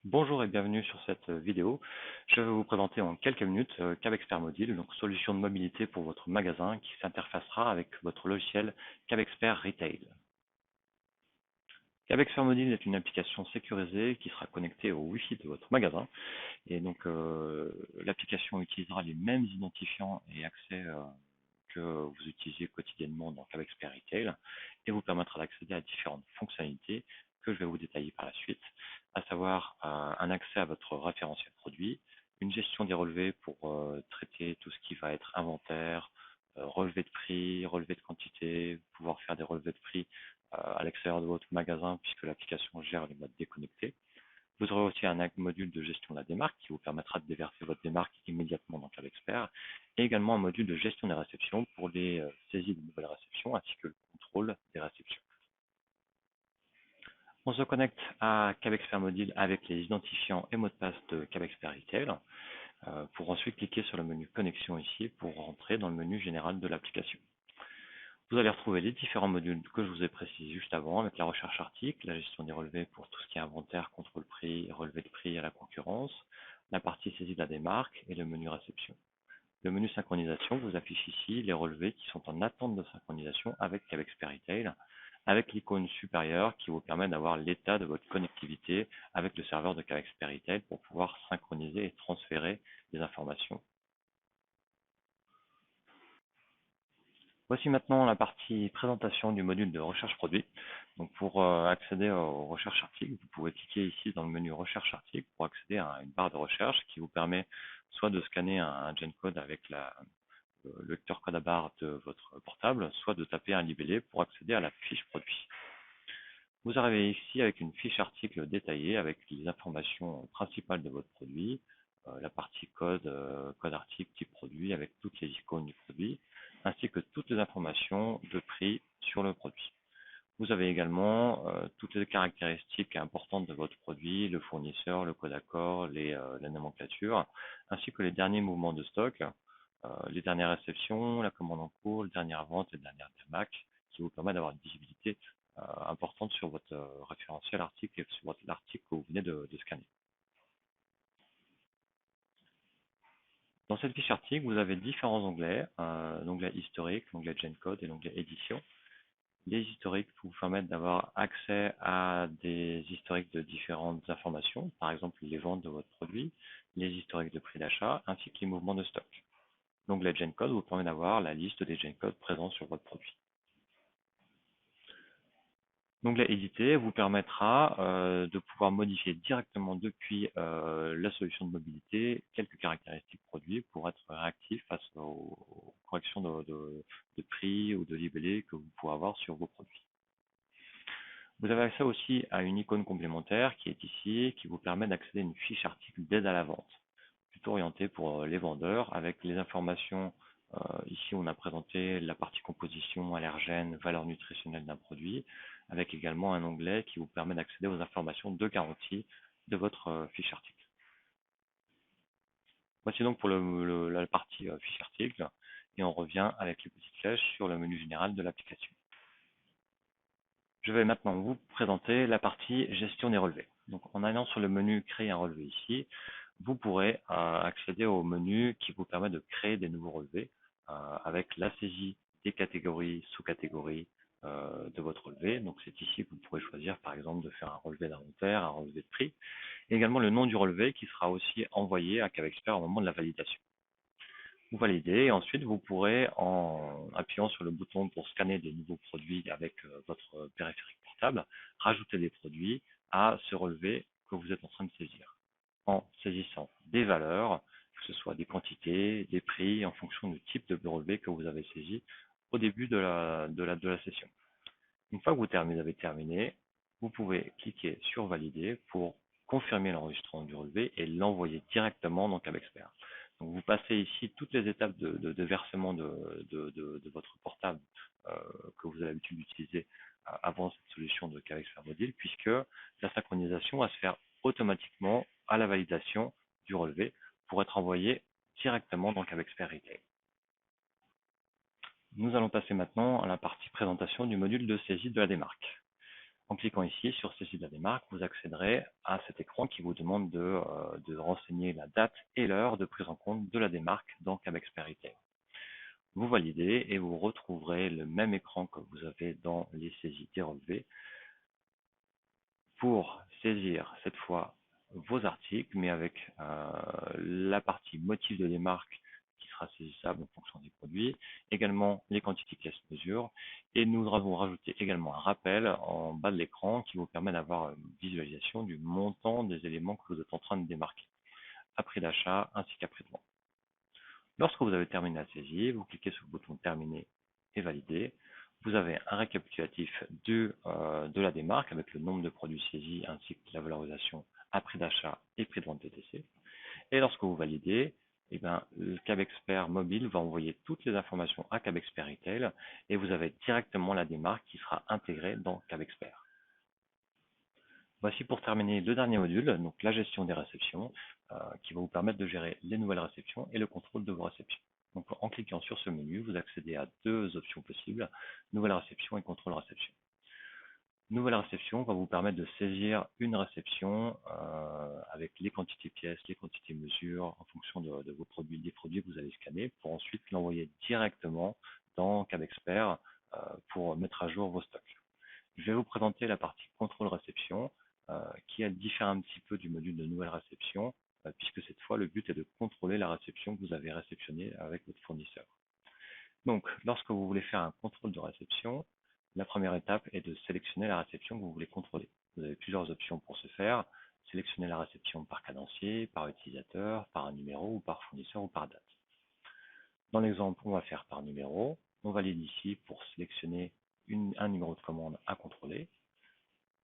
Bonjour et bienvenue sur cette vidéo. Je vais vous présenter en quelques minutes CABExpert Mobile, donc solution de mobilité pour votre magasin qui s'interfacera avec votre logiciel CABExpert Retail. CABExpert Mobile est une application sécurisée qui sera connectée au Wi-Fi de votre magasin et donc l'application utilisera les mêmes identifiants et accès que vous utilisez quotidiennement dans CABExpert Retail et vous permettra d'accéder à différentes fonctionnalités que je vais vous détailler par la suite, à savoir un accès à votre référentiel produit, une gestion des relevés pour traiter tout ce qui va être inventaire, relevé de prix, relevé de quantité, pouvoir faire des relevés de prix à l'extérieur de votre magasin puisque l'application gère les modes déconnectés. Vous aurez aussi un module de gestion de la démarque qui vous permettra de déverser votre démarque immédiatement dans CABExpert et également un module de gestion des réceptions pour les saisies de nouvelles réceptions ainsi que le contrôle des réceptions. On se connecte à CABExpert Mobile avec les identifiants et mots de passe de CABExpert Retail pour ensuite cliquer sur le menu connexion ici pour rentrer dans le menu général de l'application. Vous allez retrouver les différents modules que je vous ai précisés juste avant avec la recherche article, la gestion des relevés pour tout ce qui est inventaire, contrôle prix, relevé de prix à la concurrence, la partie saisie de la démarque et le menu réception. Le menu synchronisation vous affiche ici les relevés qui sont en attente de synchronisation avec CABExpert Retail, avec l'icône supérieure qui vous permet d'avoir l'état de votre connectivité avec le serveur de CABExpert Retail pour pouvoir synchroniser et transférer les informations. Voici maintenant la partie présentation du module de recherche produit. Donc pour accéder aux recherches articles, vous pouvez cliquer ici dans le menu recherche article pour accéder à une barre de recherche qui vous permet soit de scanner un GenCode avec le lecteur code à barre de votre portable, soit de taper un libellé pour accéder à la fiche produit. Vous arrivez ici avec une fiche article détaillée avec les informations principales de votre produit, la partie code, code article, type produit avec toutes les icônes du produit, ainsi que toutes les informations de prix sur le produit. Vous avez également toutes les caractéristiques importantes de votre produit, le fournisseur, le code accord, la nomenclature, ainsi que les derniers mouvements de stock, les dernières réceptions, la commande en cours, les dernières ventes et les dernières démarques, qui vous permet d'avoir une visibilité importante sur votre référentiel article et sur l'article que vous venez de scanner. Dans cette fiche article, vous avez différents onglets, l'onglet historique, l'onglet GenCode et l'onglet édition. Les historiques vous permettent d'avoir accès à des historiques de différentes informations, par exemple les ventes de votre produit, les historiques de prix d'achat, ainsi que les mouvements de stock. L'onglet GenCode vous permet d'avoir la liste des GenCodes présents sur votre produit. L'onglet éditer vous permettra de pouvoir modifier directement depuis la solution de mobilité quelques caractéristiques produits pour être réactif face aux corrections de prix ou de libellés que vous pouvez avoir sur vos produits. Vous avez accès aussi à une icône complémentaire qui est ici, qui vous permet d'accéder à une fiche article d'aide à la vente, plutôt orientée pour les vendeurs, avec les informations. Ici, on a présenté la partie composition, allergène, valeur nutritionnelle d'un produit, avec également un onglet qui vous permet d'accéder aux informations de garantie de votre fiche article. Voici donc pour la partie fiche article, et on revient avec les petites flèches sur le menu général de l'application. Je vais maintenant vous présenter la partie gestion des relevés. Donc, en allant sur le menu créer un relevé ici, vous pourrez accéder au menu qui vous permet de créer des nouveaux relevés avec la saisie des catégories, sous-catégories de votre relevé. Donc, c'est ici que vous pourrez choisir par exemple de faire un relevé d'inventaire, un relevé de prix, et également le nom du relevé qui sera aussi envoyé à CABExpert au moment de la validation. Vous validez et ensuite vous pourrez, en appuyant sur le bouton pour scanner des nouveaux produits avec votre périphérique portable, rajouter des produits à ce relevé que vous êtes en train de saisir, en saisissant des valeurs, que ce soit des quantités, des prix, en fonction du type de relevé que vous avez saisi au début de la session. Une fois que vous avez terminé, vous pouvez cliquer sur valider pour confirmer l'enregistrement du relevé et l'envoyer directement dans CABExpert. Donc vous passez ici toutes les étapes de versement de votre portable que vous avez l'habitude d'utiliser avant cette solution de CABExpert Mobile, puisque la synchronisation va se faire automatiquement à la validation du relevé pour être envoyé directement dans CABExpert Retail. Nous allons passer maintenant à la partie présentation du module de saisie de la démarque. En cliquant ici sur Saisie de la démarque, vous accéderez à cet écran qui vous demande de renseigner la date et l'heure de prise en compte de la démarque dans CABExpert Retail. Vous validez et vous retrouverez le même écran que vous avez dans les saisies des relevés pour saisir cette fois vos articles, mais avec la partie motif de démarque qui sera saisissable en fonction des produits, également les quantités pièces mesure, et nous avons rajouté également un rappel en bas de l'écran qui vous permet d'avoir une visualisation du montant des éléments que vous êtes en train de démarquer, à prix d'achat ainsi qu'à prix de vente. Lorsque vous avez terminé la saisie, vous cliquez sur le bouton terminer et valider. Vous avez un récapitulatif de la démarque avec le nombre de produits saisis ainsi que la valorisation à prix d'achat et prix de vente TTC. Et lorsque vous validez, eh bien, le CABExpert mobile va envoyer toutes les informations à CABExpert Retail et vous avez directement la démarque qui sera intégrée dans CABExpert. Voici pour terminer le dernier module, donc la gestion des réceptions, qui va vous permettre de gérer les nouvelles réceptions et le contrôle de vos réceptions. Donc en cliquant sur ce menu, vous accédez à deux options possibles, nouvelle réception et contrôle réception. Nouvelle réception va vous permettre de saisir une réception avec les quantités pièces, les quantités mesures en fonction de vos produits, des produits que vous allez scanner pour ensuite l'envoyer directement dans CABExpert pour mettre à jour vos stocks. Je vais vous présenter la partie contrôle réception qui diffère un petit peu du module de nouvelle réception puisque cette fois le but est de contrôler la réception que vous avez réceptionnée avec votre fournisseur. Donc lorsque vous voulez faire un contrôle de réception, la première étape est de sélectionner la réception que vous voulez contrôler. Vous avez plusieurs options pour ce faire. Sélectionner la réception par cadencier, par utilisateur, par un numéro ou par fournisseur ou par date. Dans l'exemple, on va faire par numéro. On valide ici pour sélectionner un numéro de commande à contrôler.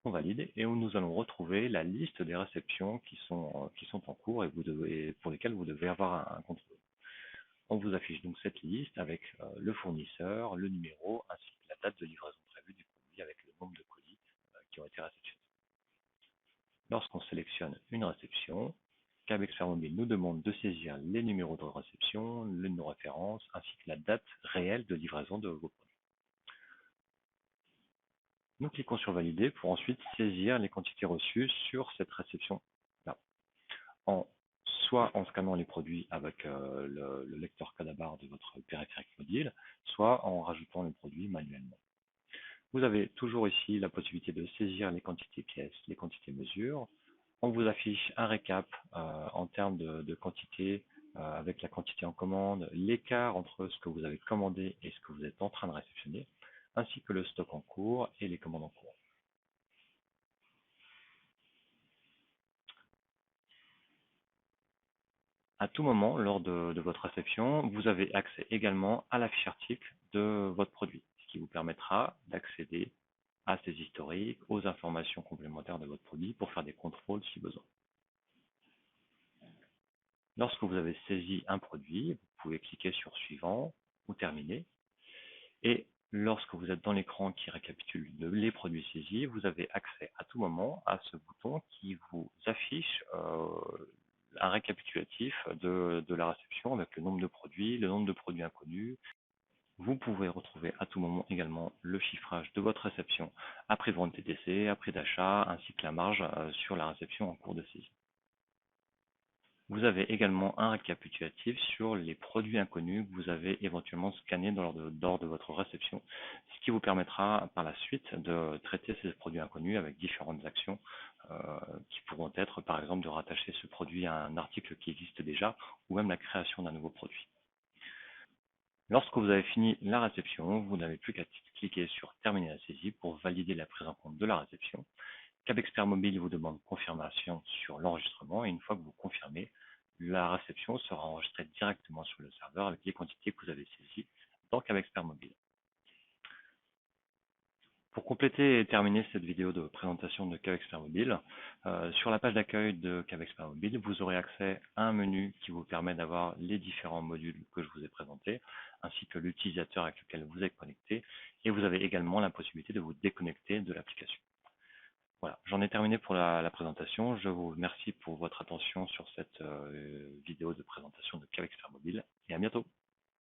On valide et nous allons retrouver la liste des réceptions qui sont en cours et pour lesquelles vous devez avoir un contrôle. On vous affiche donc cette liste avec le fournisseur, le numéro ainsi que la date de livraison prévue du produit avec le nombre de colis qui ont été réceptionnés. Lorsqu'on sélectionne une réception, CABExpert Mobile nous demande de saisir les numéros de réception, le nom référence ainsi que la date réelle de livraison de vos produits. Nous cliquons sur valider pour ensuite saisir les quantités reçues sur cette réception-là. Soit en scannant les produits avec le lecteur code à barre de votre périphérique mobile, soit en rajoutant le produit manuellement. Vous avez toujours ici la possibilité de saisir les quantités pièces, les quantités mesures. On vous affiche un récap en termes de quantité avec la quantité en commande, l'écart entre ce que vous avez commandé et ce que vous êtes en train de réceptionner, ainsi que le stock en cours et les commandes en cours. À tout moment, lors de votre réception, vous avez accès également à la fiche article de votre produit, ce qui vous permettra d'accéder à ces historiques, aux informations complémentaires de votre produit pour faire des contrôles si besoin. Lorsque vous avez saisi un produit, vous pouvez cliquer sur Suivant ou Terminer. Et lorsque vous êtes dans l'écran qui récapitule les produits saisis, vous avez accès à tout moment à ce bouton qui vous affiche un récapitulatif de la réception avec le nombre de produits inconnus. Vous pouvez retrouver à tout moment également le chiffrage de votre réception à prix de vente TTC, à prix d'achat, ainsi que la marge sur la réception en cours de saisie. Vous avez également un récapitulatif sur les produits inconnus que vous avez éventuellement scannés lors de votre réception, ce qui vous permettra par la suite de traiter ces produits inconnus avec différentes actions qui pourront être par exemple de rattacher ce produit à un article qui existe déjà ou même la création d'un nouveau produit. Lorsque vous avez fini la réception, vous n'avez plus qu'à cliquer sur Terminer la saisie pour valider la prise en compte de la réception. CABExpert Mobile vous demande confirmation sur l'enregistrement et une fois que vous confirmez, la réception sera enregistrée directement sur le serveur avec les quantités que vous avez saisies dans CABExpert Mobile. Pour compléter et terminer cette vidéo de présentation de CABExpert Mobile, sur la page d'accueil de CABExpert Mobile, vous aurez accès à un menu qui vous permet d'avoir les différents modules que je vous ai présentés, ainsi que l'utilisateur avec lequel vous êtes connecté, et vous avez également la possibilité de vous déconnecter de l'application. Voilà, j'en ai terminé pour la présentation. Je vous remercie pour votre attention sur cette vidéo de présentation de CABExpert Mobile, et à bientôt.